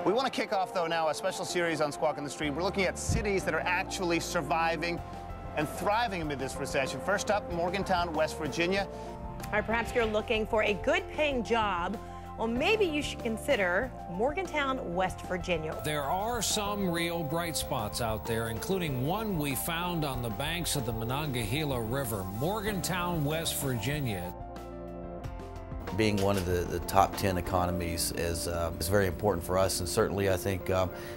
We want to kick off, though, now a special series on Squawk on the Street. We're looking at cities that are actually surviving and thriving amid this recession. First up, Morgantown, West Virginia. All right, perhaps you're looking for a good-paying job. Well, maybe you should consider Morgantown, West Virginia. There are some real bright spots out there, including one we found on the banks of the Monongahela River, Morgantown, West Virginia. Being one of the top 10 economies is very important for us, and certainly I think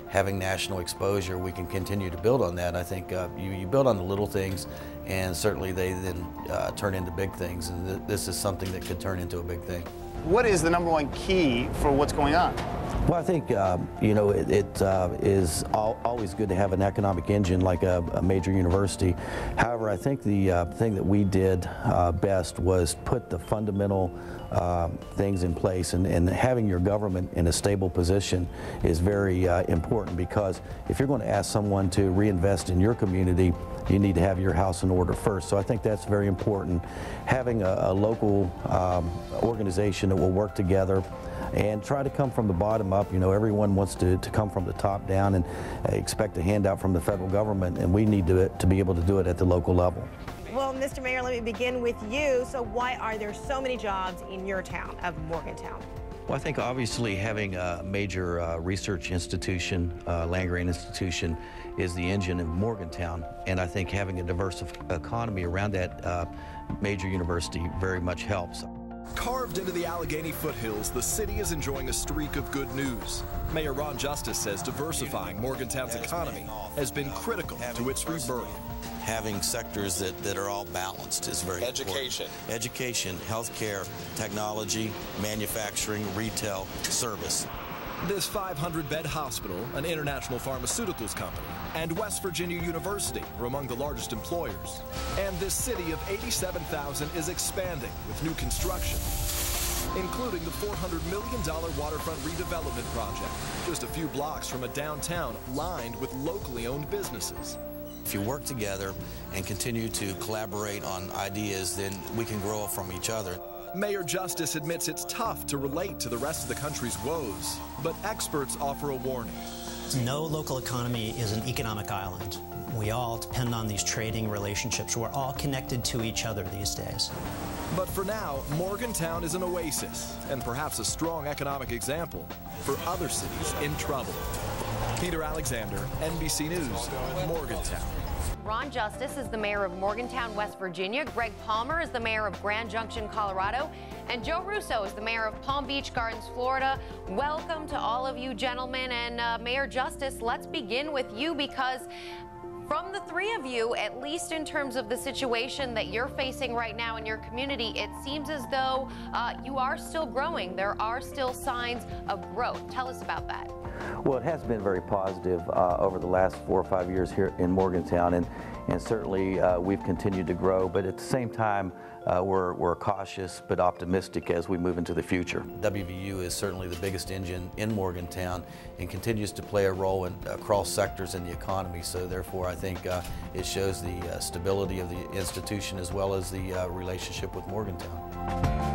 having national exposure, we can continue to build on that. I think you build on the little things, and certainly they then turn into big things, and this is something that could turn into a big thing. What is the #1 key for what's going on? Well, I think, you know, it is always good to have an economic engine like a major university. However, I think the thing that we did best was put the fundamental things in place, and having your government in a stable position is very important, because if you're going to ask someone to reinvest in your community, you need to have your house in order first. So I think that's very important. Having a local organization that will work together and try to come from the bottom up. You know, everyone wants to come from the top down and expect a handout from the federal government, and we need to be able to do it at the local level. Well, Mr. Mayor, let me begin with you. So why are there so many jobs in your town of Morgantown? Well, I think obviously having a major research institution, land-grant institution, is the engine of Morgantown, and I think having a diverse economy around that major university very much helps. Carved into the Allegheny foothills, the city is enjoying a streak of good news. Mayor Ron Justice says diversifying Morgantown's economy has been critical to its rebirth. Having sectors that are all balanced is very important. Education, healthcare, technology, manufacturing, retail, service. This 500-bed hospital, an international pharmaceuticals company, and West Virginia University are among the largest employers. And this city of 87,000 is expanding with new construction, including the $400 million waterfront redevelopment project, just a few blocks from a downtown lined with locally owned businesses. If you work together and continue to collaborate on ideas, then we can grow from each other. Mayor Justice admits it's tough to relate to the rest of the country's woes, but experts offer a warning. No local economy is an economic island. We all depend on these trading relationships. We're all connected to each other these days. But for now, Morgantown is an oasis, and perhaps a strong economic example for other cities in trouble. Peter Alexander, NBC News, Morgantown. Ron Justice is the mayor of Morgantown, West Virginia. Greg Palmer is the mayor of Grand Junction, Colorado. And Joe Russo is the mayor of Palm Beach Gardens, Florida. Welcome to all of you gentlemen. And Mayor Justice, let's begin with you, because from the three of you, at least in terms of the situation that you're facing right now in your community, it seems as though you are still growing. There are still signs of growth. Tell us about that. Well, it has been very positive over the last 4 or 5 years here in Morgantown, and certainly we've continued to grow, but at the same time we're cautious but optimistic as we move into the future. WVU is certainly the biggest engine in Morgantown and continues to play a role across sectors in the economy, so therefore I think it shows the stability of the institution as well as the relationship with Morgantown.